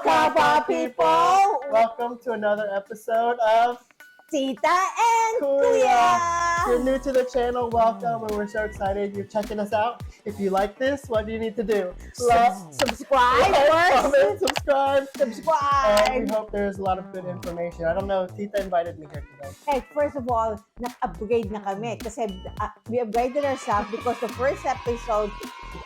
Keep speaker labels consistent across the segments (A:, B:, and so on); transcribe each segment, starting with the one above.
A: KAPWA People!
B: Welcome to another episode of
A: Tita and
B: Kuya.
A: Kuya!
B: If you're new to the channel, welcome, and we're so excited you're checking us out. If you like this, what do you need to do?
A: Subscribe
B: comment,
A: first!
B: subscribe.
A: Subscribe!
B: And we hope there's a lot of good information. I don't know, Tita invited me here today.
A: Hey, first of all, nag-upgrade na kami kasi we upgraded ourselves because the first episode,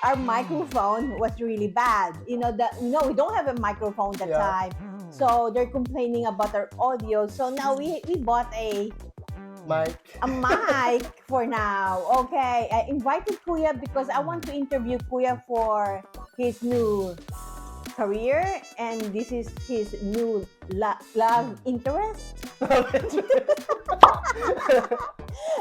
A: our microphone was really bad. We don't have a microphone that time. So they're complaining about our audio. So now we bought a mic for now. Okay, I invited Kuya because I want to interview Kuya for his new career, and this is his new love interest.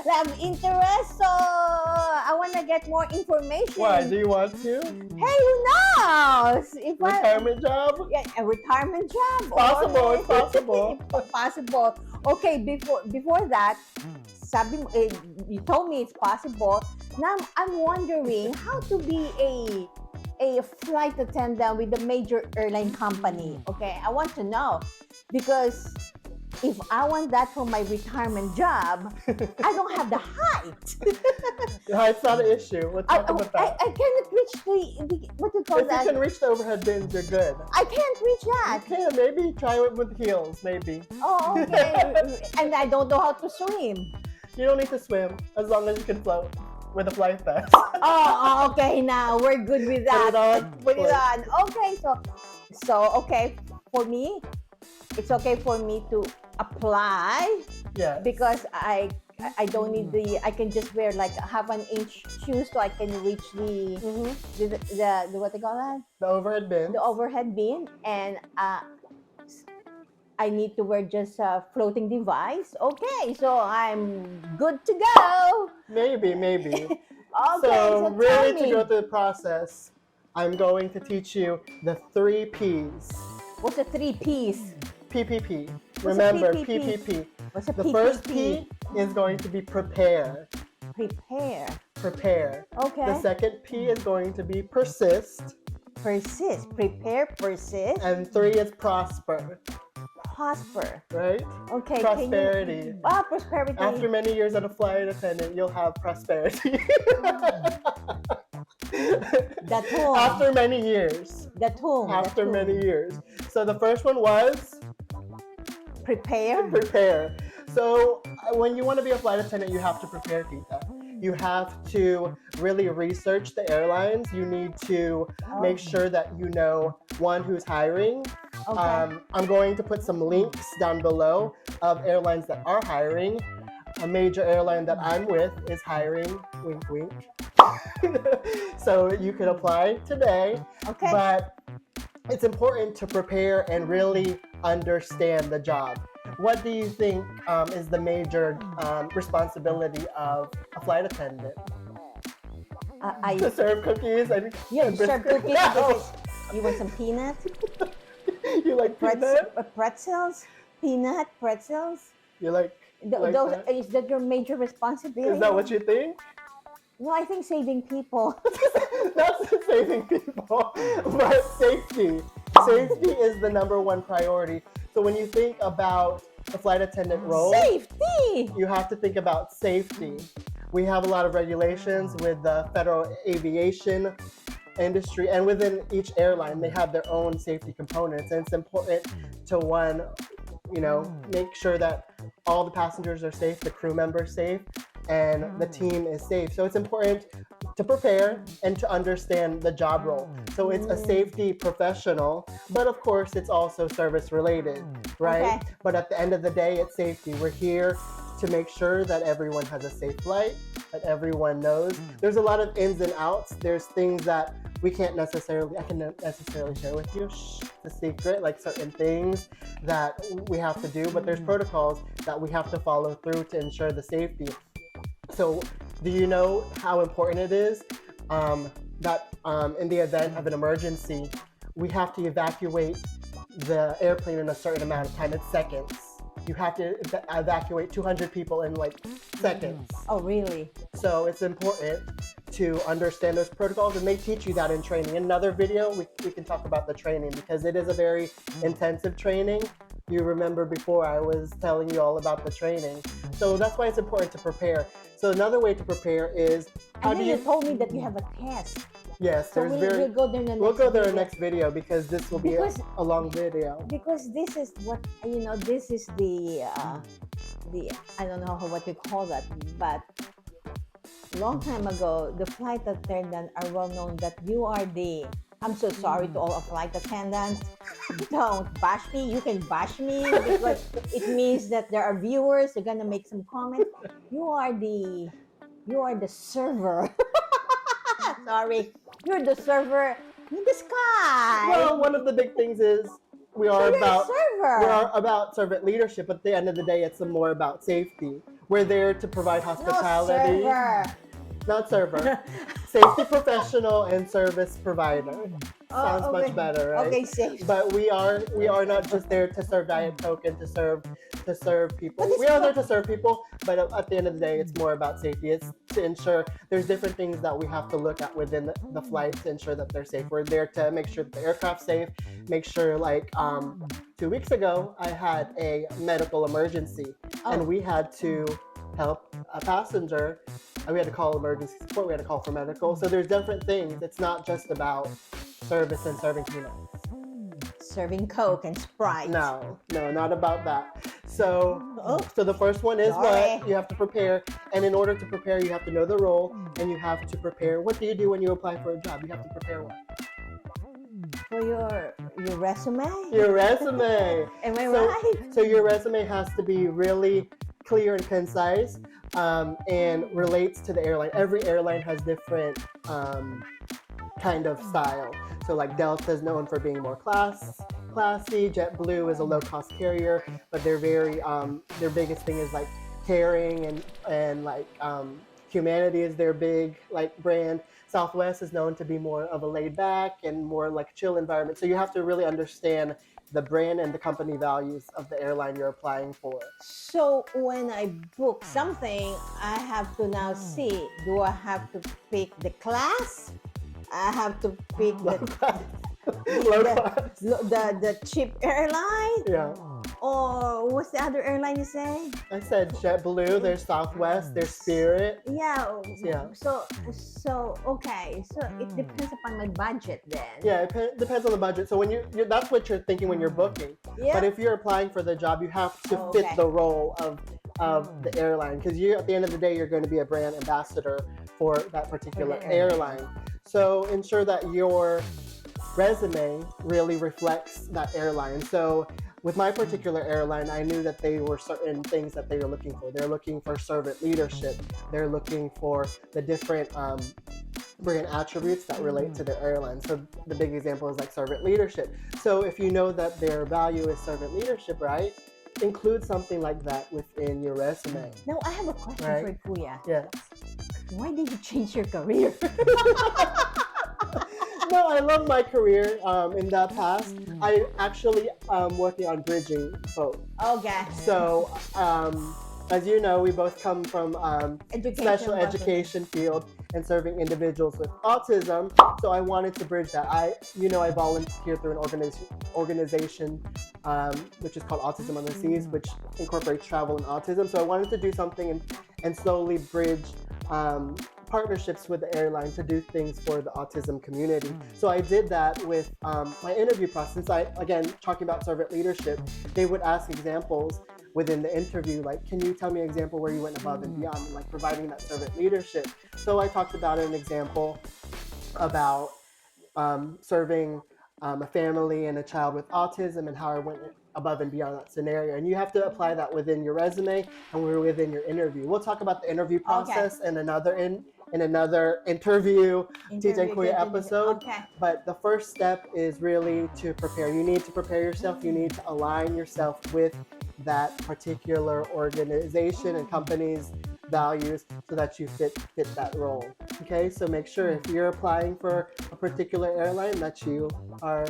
A: Love interest. So I want to get more information.
B: Why? Do you want to?
A: Hey, who knows?
B: Retirement job?
A: Yeah, a retirement job.
B: Possible. It's possible.
A: Possible. Okay, before that, you told me it's possible. Now I'm wondering how to be a flight attendant with a major airline company. Okay, I want to know because if I want that for my retirement job, I don't have the height.
B: The height's not an issue. We'll talk about that.
A: I cannot reach the what do you call that?
B: If you can reach the overhead bins, you're good.
A: I can't reach that.
B: You can. Maybe try it with heels, maybe.
A: Oh, okay. And I don't know how to swim.
B: You don't need to swim as long as you can float with a flight vest.
A: Oh, okay. Now we're good with that.
B: Put it on.
A: Okay, so okay for me. It's okay for me to apply.
B: Yeah.
A: Because I don't need I can just wear like half an inch shoes so I can reach the what they call that?
B: The overhead bin.
A: The overhead bin, and I need to wear just a floating device. Okay, so I'm good to go.
B: Maybe.
A: Okay,
B: so really,
A: tell me.
B: to go through the process, I'm going to teach you the 3 P's.
A: What's the 3 P's?
B: PPP.
A: What's
B: Remember,
A: a PPP?
B: PPP.
A: What's a
B: The
A: PPP?
B: first P is going to be prepare.
A: Prepare. Okay.
B: The second P is going to be persist.
A: Persist. Prepare, persist.
B: And 3 is prosper.
A: Prosper.
B: Right?
A: Okay.
B: Prosperity.
A: Prosperity.
B: After many years as a flight attendant, you'll have prosperity.
A: That's all.
B: After many years.
A: After
B: many years. So the first one was
A: prepare.
B: So when you want to be a flight attendant, you have to prepare, Tita. You have to really research the airlines. You need to make sure that you know, one, who's hiring.
A: Okay.
B: I'm going to put some links down below of airlines that are hiring. A major airline that I'm with is hiring. Wink, wink. So you can apply today.
A: Okay.
B: But it's important to prepare and really understand the job. What do you think is the major responsibility of a flight attendant?
A: To
B: serve cookies and
A: serve cookies.
B: No.
A: You want some peanuts?
B: You like peanut?
A: Pretzels? Peanut pretzels?
B: You like that?
A: Is that your major responsibility?
B: Is that what you think?
A: No, I think saving people.
B: Not saving people, but safety. Safety is the #1 priority. So when you think about the flight attendant role,
A: safety!
B: You have to think about safety. We have a lot of regulations with the federal aviation industry, and within each airline, they have their own safety components. And it's important to make sure that all the passengers are safe, the crew members safe, and the team is safe. So it's important to prepare and to understand the job role. So it's a safety professional, but of course it's also service related, right?
A: Okay.
B: But at the end of the day, it's safety. We're here to make sure that everyone has a safe flight, that everyone knows. There's a lot of ins and outs. There's things that I can't necessarily share with you. Shh, it's a secret, like certain things that we have to do, but there's protocols that we have to follow through to ensure the safety. So do you know how important it is that in the event of an emergency, we have to evacuate the airplane in a certain amount of time? It's seconds. You have to evacuate 200 people in like seconds.
A: Oh, really?
B: So it's important to understand those protocols, and they teach you that in training. In another video, we can talk about the training because it is a very intensive training. You remember before I was telling you all about the training. So that's why it's important to prepare. So another way to prepare is how
A: And
B: do
A: then
B: you...
A: you told me that you have a test.
B: Yes,
A: So
B: there's
A: we'll go there in the
B: we'll
A: next
B: go there in
A: video.
B: next video because this will be
A: Because-
B: a long video.
A: Because this is what, this is the I don't know what you call that, but long time ago, the flight attendants are well known that you are the... I'm so sorry to all of flight attendants. Don't bash me. You can bash me because it means that there are viewers. They're gonna make some comments. You are the server. Sorry, you're the server in the sky.
B: Well, one of the big things is we
A: So
B: are
A: you're
B: about
A: a server.
B: we are about servant leadership, but at the end of the day, it's more about safety. We're there to provide hospitality.
A: No server.
B: Not server. Safety professional and service provider. Sounds
A: okay.
B: much better, right?
A: Okay, safe.
B: But we are not just there to serve Diet Coke and to serve people.
A: But it's
B: We are there to serve people, but at the end of the day, it's more about safety. It's to ensure there's different things that we have to look at within the flight to ensure that they're safe. We're there to make sure that the aircraft's safe, make sure 2 weeks ago, I had a medical emergency and we had to help a passenger. We had to call emergency support. We had to call for medical. So there's different things. It's not just about service and serving peanuts.
A: Serving Coke and Sprite.
B: No, not about that. So, so the first one is
A: Sorry.
B: what you have to prepare. And in order to prepare, you have to know the role and you have to prepare. What do you do when you apply for a job? You have to prepare what?
A: For your resume?
B: Your resume.
A: Am I right?
B: So your resume has to be really clear and concise and relates to the airline. Every airline has different kind of style. So like Delta is known for being more classy. JetBlue is a low-cost carrier, but they're very their biggest thing is like caring and humanity is their big brand. Southwest is known to be more of a laid back and more like chill environment. So you have to really understand the brand and the company values of the airline you're applying for.
A: So when I book something, I have to now see, do I have to pick the class? I have to pick
B: Low class.
A: the cheap airline?
B: Yeah.
A: Or what's the other airline you say?
B: I said JetBlue, there's Southwest, there's Spirit.
A: Yeah.
B: Yeah.
A: So okay. So it depends upon my budget then.
B: Yeah, it depends on the budget. So when that's what you're thinking when you're booking.
A: Yeah.
B: But if you're applying for the job, you have to
A: Okay.
B: fit the role of the airline because at the end of the day, you're going to be a brand ambassador for that particular
A: For the airline.
B: airline. So ensure that your resume really reflects that airline. So with my particular airline, I knew that they were certain things that they were looking for. They're looking for servant leadership. They're looking for the different brand attributes that relate to their airline. So the big example is like servant leadership. So if you know that their value is servant leadership, right? Include something like that within your resume.
A: Now I have a question
B: Right.
A: for Kuya.
B: Yeah.
A: Why did you change your career?
B: No, I love my career in the past. I actually working on bridging both.
A: Okay.
B: So as you know, we both come from special
A: wasn't-
B: education field and serving individuals with autism. So I wanted to bridge that. I volunteered through an organization which is called Autism on the Seas, which incorporates travel and autism. So I wanted to do something and slowly bridge partnerships with the airline to do things for the autism community. So I did that with my interview process. Again, talking about servant leadership, they would ask examples within the interview, like, can you tell me an example where you went above and beyond, and like providing that servant leadership. So I talked about an example about serving a family and a child with autism and how I went above and beyond that scenario. And you have to apply that within your resume and within your interview. We'll talk about the interview process in another interview Tita and Kuya episode.
A: Okay.
B: But the first step is really to prepare. You need to prepare yourself. You need to align yourself with that particular organization and company's values so that you fit that role. Okay, so make sure if you're applying for a particular airline that you are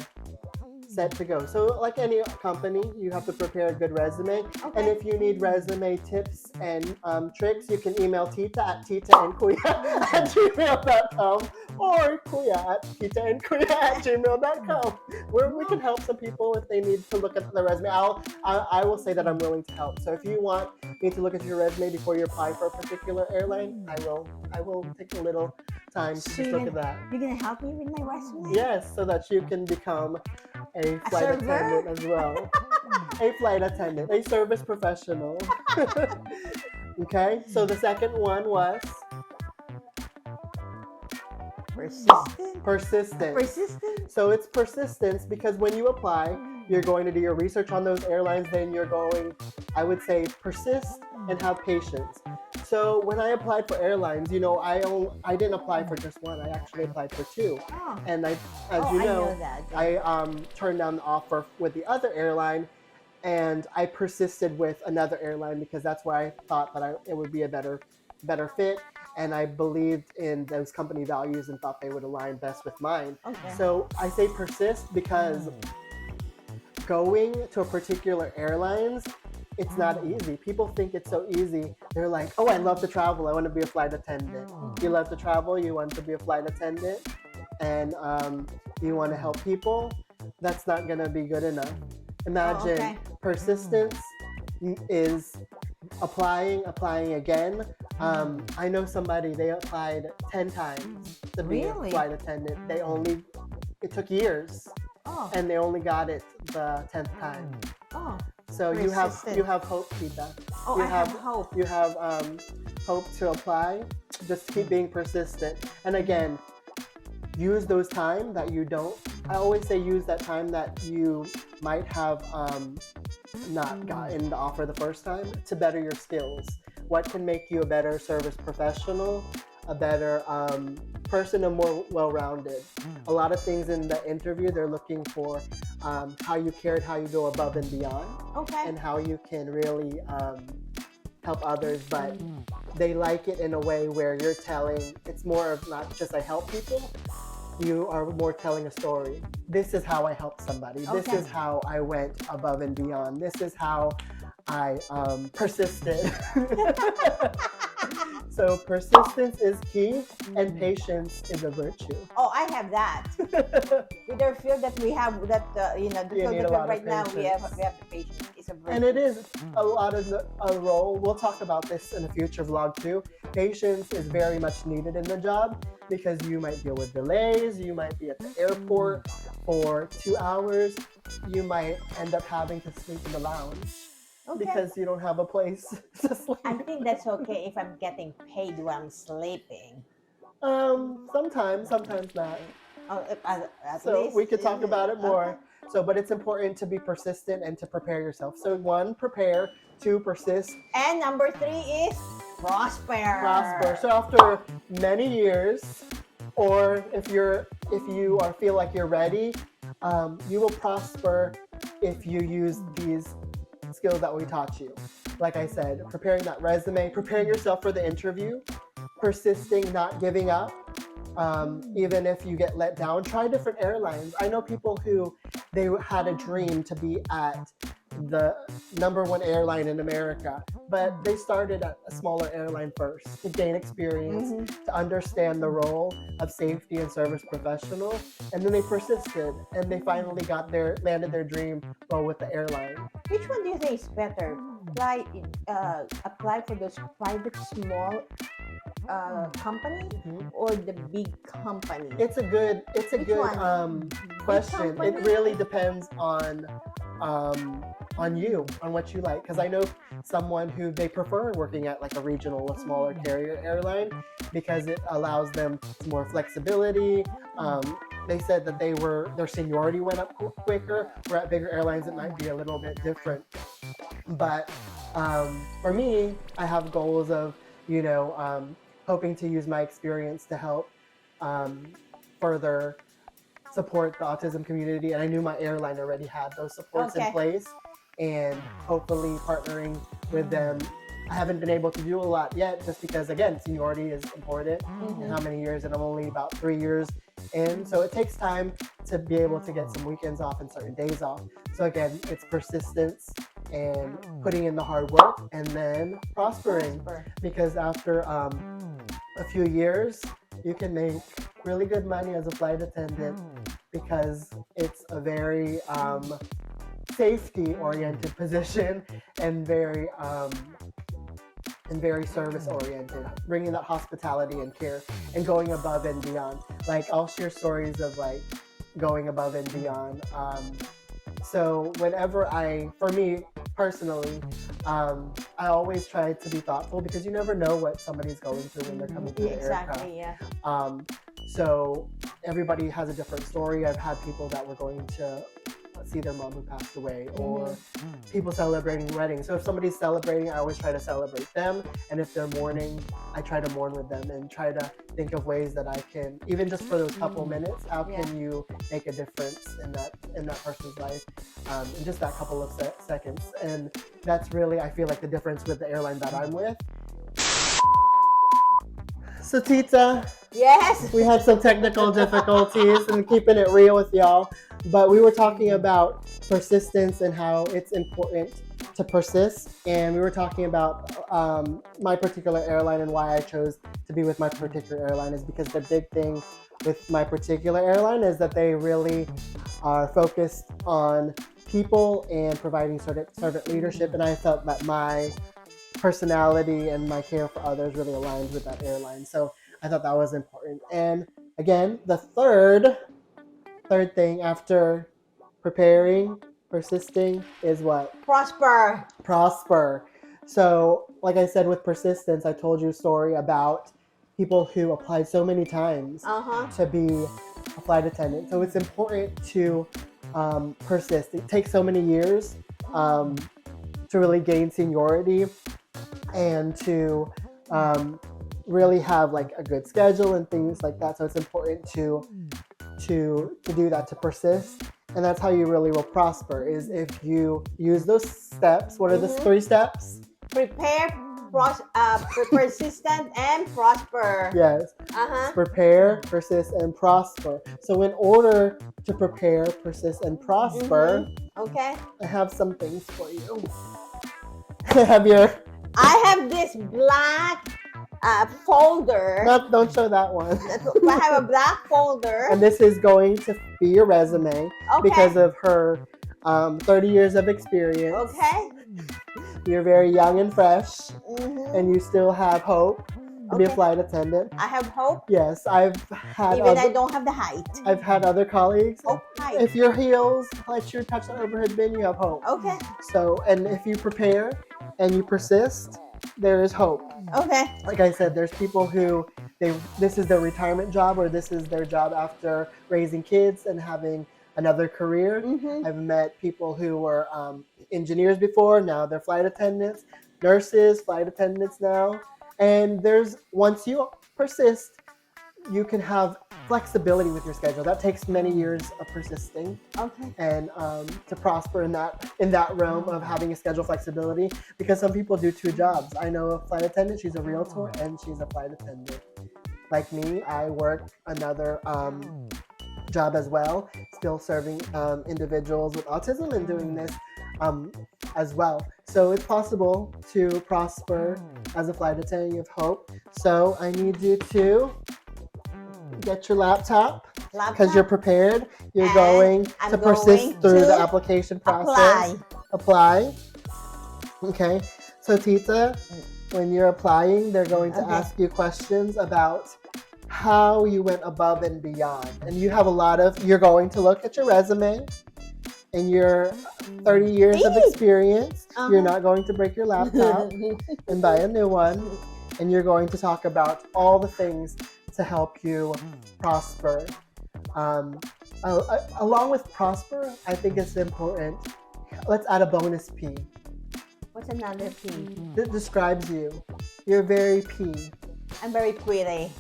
B: set to go. So like any company, you have to prepare a good resume.
A: Okay.
B: And if you need resume tips and tricks, you can email Tita at Tita and Kuya at gmail.com or Kuya at Tita and Kuya at gmail.com, where we can help some people if they need to look at the resume. I will say that I'm willing to help. So if you want me to look at your resume before you apply for a particular airline, I will take a little time to just look at that.
A: You're gonna help me with my resume?
B: Yes, so that you can become a flight
A: server?
B: attendant as well. A flight attendant, a service professional. Okay, so the second one was persistent.
A: Persistent?
B: So it's persistence because when you apply, you're going to do your research on those airlines, then you're going, I would say, persist and have patience. So when I applied for airlines, you know, I didn't apply for just one. I actually applied for two.
A: Oh.
B: And as
A: Oh,
B: you
A: I
B: know,
A: know that.
B: I turned down the offer with the other airline, and I persisted with another airline because that's where I thought that it would be a better fit, and I believed in those company values and thought they would align best with mine.
A: Okay.
B: So I say persist because going to a particular airlines, it's not easy. People think it's so easy. They're like, oh, I love to travel. I want to be a flight attendant. You love to travel. You want to be a flight attendant. And you want to help people. That's not going to be good enough. Imagine persistence is applying again. I know somebody, they applied 10 times to be a flight attendant. It took years.
A: Oh.
B: And they only got it the 10th time.
A: Oh.
B: So you have hope, Tita.
A: Oh, I have hope.
B: You have hope to apply. Just keep being persistent. And again, use those time that you don't. I always say use that time that you might have not gotten the offer the first time to better your skills. What can make you a better service professional, a better person, and more well-rounded. A lot of things in the interview, they're looking for how you cared, how you go above and beyond, and how you can really help others. But they like it in a way where you're telling, it's more of not just I help people, you are more telling a story. This is how I helped somebody. This is how I went above and beyond. This is how I persisted. So persistence is key, and patience is a virtue.
A: Oh, I have that. With our field that we have, that the field that we have right now, we have the patience. It's a virtue.
B: And it is a lot of a role. We'll talk about this in a future vlog too. Patience is very much needed in the job because you might deal with delays. You might be at the airport for 2 hours. You might end up having to sleep in the lounge. Because you don't have a place to sleep.
A: I think that's okay if I'm getting paid while I'm sleeping.
B: Sometimes not.
A: At
B: so
A: least,
B: we could talk about it more. So, but it's important to be persistent and to prepare yourself. So 1, prepare. 2, persist.
A: And number 3 is prosper.
B: So after many years, or if you feel like you're ready, you will prosper if you use these skills that we taught you. Like I said, preparing that resume, preparing yourself for the interview, persisting, not giving up. Even if you get let down, try different airlines. I know people who they had a dream to be at the #1 airline in America, but they started at a smaller airline first to gain experience, to understand the role of safety and service professional, and then they persisted and they finally landed their dream role with the airline.
A: Which one do you think is better? Apply for those private small company or the big company?
B: It's a good question. It really depends on you, on what you like. Because I know someone who they prefer working at like a regional, a smaller carrier airline because it allows them more flexibility. They said that their seniority went up quicker. Where at bigger airlines, it might be a little bit different. But for me, I have goals of, hoping to use my experience to help further support the autism community. And I knew my airline already had those supports in place, and hopefully partnering with them I haven't been able to do a lot yet just because, again, seniority is important and how many years, and I'm only about 3 years in. So it takes time to be able to get some weekends off and certain days off. So again, it's persistence and putting in the hard work and then prospering. Because after a few years, you can make really good money as a flight attendant because it's a very safety-oriented position and very service-oriented, bringing that hospitality and care and going above and beyond. Like, I'll share stories of like going above and beyond. So whenever for me personally, I always try to be thoughtful because you never know what somebody's going through when they're coming to the aircraft.
A: Yeah.
B: So everybody has a different story. I've had people that were going to see their mom who passed away, or people celebrating weddings. So if somebody's celebrating, I always try to celebrate them. And if they're mourning, I try to mourn with them and try to think of ways that I can, even just for those couple minutes, how can you make a difference in that person's life in just that couple of seconds. And that's really, I feel like, the difference with the airline that I'm with. So Tita,
A: yes,
B: we had some technical difficulties and keeping it real with y'all, but we were talking about persistence and how it's important to persist, and we were talking about my particular airline and why I chose to be with my particular airline is because the big thing with my particular airline is that they really are focused on people and providing servant leadership, and I felt that my personality and my care for others really aligned with that airline. So I thought that was important. And again, the third thing after preparing, persisting is what? Prosper. So like I said, with persistence, I told you a story about people who applied so many times to be a flight attendant. So it's important to persist. It takes so many years to really gain seniority and to really have like a good schedule and things like that. So it's important to do that, to persist, and that's how you really will prosper. Is if you use those steps. What are the 3 steps?
A: Prepare, persistent, and prosper.
B: Yes. Prepare, persist, and prosper. So in order to prepare, persist, and prosper,
A: okay,
B: I have some things for you.
A: I have this black folder.
B: Don't show that one.
A: I have a black folder.
B: And this is going to be your resume because of her 30 years of experience.
A: Okay.
B: You're very young and fresh, and you still have hope to be a flight attendant.
A: I have hope.
B: Yes, I've had.
A: Even I don't have the height.
B: I've had other colleagues.
A: Height.
B: If your heels let you touch that overhead bin, you have hope.
A: Okay.
B: So, and if you prepare and you persist, there is hope.
A: Okay.
B: Like I said, there's people who this is their retirement job, or this is their job after raising kids and having another career. I've met people who were engineers before, now they're flight attendants, nurses, flight attendants now. And once you persist, you can have flexibility with your schedule. That takes many years of persisting.
A: Okay.
B: And to prosper in that realm of having a schedule flexibility, because some people do 2 jobs. I know a flight attendant, she's a realtor and she's a flight attendant. Like me, I work another job as well, still serving individuals with autism and doing this as well. So it's possible to prosper as a flight attendant. You have hope. So I need you to get your laptop because you're prepared. You're going to persist through the application process. Apply. Okay. So Tita, when you're applying, they're going to ask you questions about how you went above and beyond. And you have you're going to look at your resume and your 30 years of experience. You're not going to break your laptop and buy a new one. And you're going to talk about all the things to help you prosper. Along with prosper, I think it's important. Let's add a bonus P.
A: What's another P?
B: That describes you. You're very P.
A: I'm very pretty.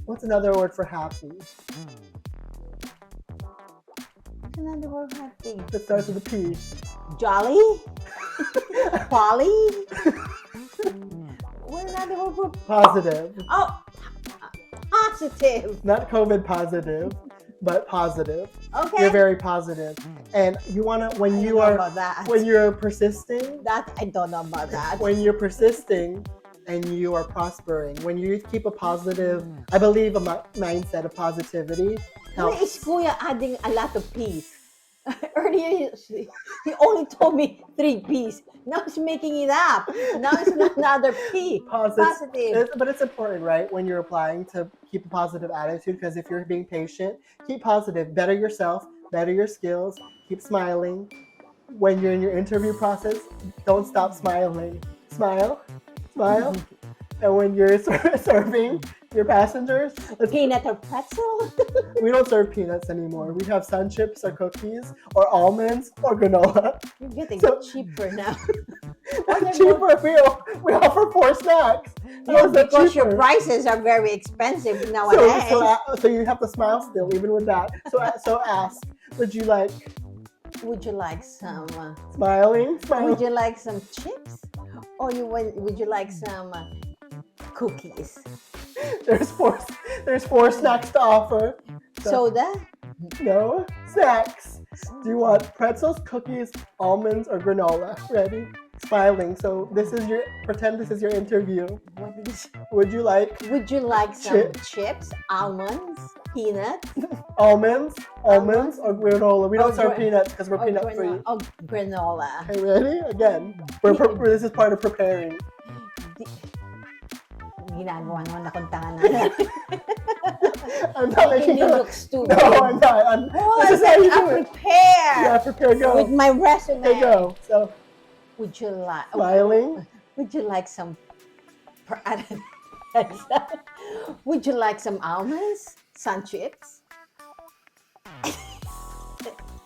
B: What's another word for happy?
A: What's another word for happy?
B: That starts with a P.
A: Jolly? Poly? What another word for
B: Positive.
A: oh, positive.
B: Not COVID positive, but positive.
A: Okay.
B: You're very positive. And you want to, when
A: I
B: you
A: don't know
B: are,
A: about that.
B: when you're persisting,
A: That I don't know about that.
B: when you're persisting and you are prospering, when you keep a positive, I believe a mindset of positivity
A: Why is
B: helps.
A: Kuya adding a lot of P's? Earlier, he only told me 3 P's. Now he's making it up. Now it's another P. Positive.
B: But it's important, right? When you're applying to keep a positive attitude, because if you're being patient, keep positive. Better yourself, better your skills, keep smiling. When you're in your interview process, don't stop smiling. Smile, smile. And when you're serving your passengers,
A: Peanut or pretzel?
B: we don't serve peanuts anymore. We have sun chips or cookies or almonds or granola.
A: You're getting
B: So-
A: cheaper now.
B: Cheaper. We offer 4 snacks.
A: Yeah,
B: How is that
A: because your
B: cheaper?
A: prices are very expensive nowadays.
B: So you have to smile still, even with that. So ask, would you like
A: Would you like some?
B: smiling?
A: Would you like some chips? Or would you like some cookies?
B: There's 4 snacks to offer.
A: Soda?
B: No snacks. Do you want pretzels, cookies, almonds, or granola? Ready? Smiling. So pretend this is your interview.
A: What is?
B: Would you like
A: Would you like some chips, almonds, peanuts,
B: almonds, or granola? We don't
A: Or
B: serve
A: gra-
B: peanuts because we're
A: or
B: peanut free.
A: granola?
B: Okay, ready? Again, this is part of preparing.
A: Ginagawa naman akong tanga na.
B: I'm not making
A: You
B: it.
A: look stupid.
B: No, I'm not.
A: Oh,
B: This is how you do
A: I'm
B: it.
A: prepared.
B: Yeah, prepare. Go.
A: With my resume.
B: Okay, go. So,
A: Would you like?
B: smiling.
A: Would you like some? Would you like some almonds, sun chips?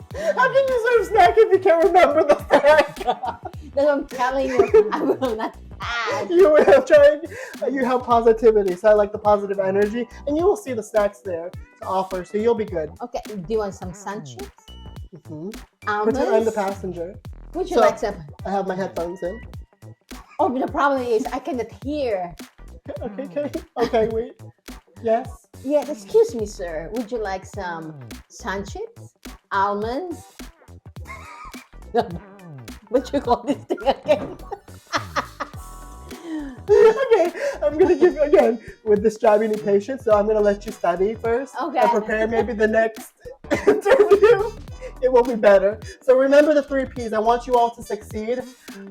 B: How can you serve snack if you can't remember the snack?
A: That's what I'm telling you. I will not pass.
B: You have tried. You have positivity, so I like the positive energy, and you will see the snacks there to offer, so you'll be good.
A: Okay. Do you want some sun chips?
B: Mm-hmm.
A: Almonds?
B: Pretend I'm the passenger.
A: Would you
B: So-
A: like some?
B: I have my headphones in.
A: Oh, but the problem is I cannot hear.
B: Okay, wait. Yes.
A: Yes, excuse me, sir. Would you like some sun chips, almonds? What you call this thing again?
B: Okay, I'm gonna give you again with this job you need patience, so I'm gonna let you study first.
A: Okay.
B: And prepare maybe the next interview. It will be better. So remember the 3 P's. I want you all to succeed.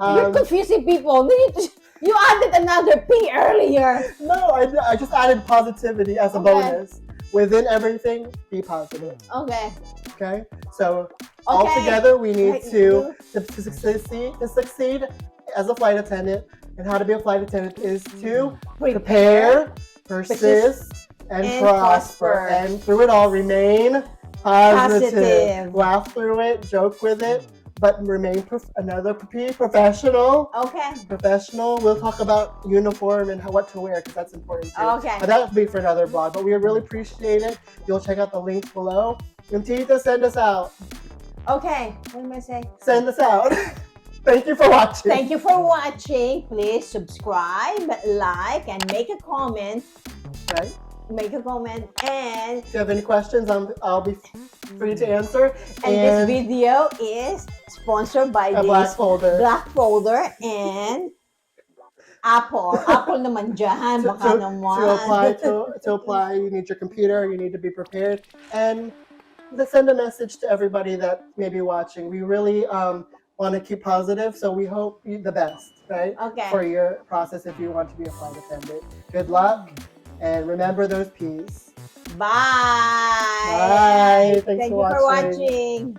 A: You're confusing people. You added another P earlier.
B: No, I just added positivity as a
A: Okay.
B: bonus. Within everything, be positive.
A: Okay.
B: Okay? So all
A: Okay.
B: together, we need
A: Right.
B: to succeed as a flight attendant. And how to be a flight attendant is to prepare, persist, and prosper. And through it all, remain positive. Laugh through it, joke with it, but remain professional.
A: Okay.
B: Professional. We'll talk about uniform and what to wear because that's important too.
A: Okay.
B: But that will be for another blog. But we really appreciate it. You'll check out the links below. And Tita, send us out.
A: Okay. What am I saying?
B: Send us out. Thank you for watching.
A: Thank you for watching. Please subscribe, like, and make a comment.
B: Right?
A: Make a comment. And
B: If you have any questions, I'll be free to answer.
A: this video is sponsored by
B: a
A: this
B: black folder.
A: Black Folder and Apple. Apple naman dyan. Baka naman.
B: To apply, you need your computer. You need to be prepared, and let's send a message to everybody that may be watching. We really want to keep positive, so we hope you the best, right?
A: Okay.
B: For your process if you want to be a flight attendant. Good luck, and remember those P's.
A: Bye.
B: Bye. Thanks
A: Thank
B: for
A: you for
B: watching.
A: watching.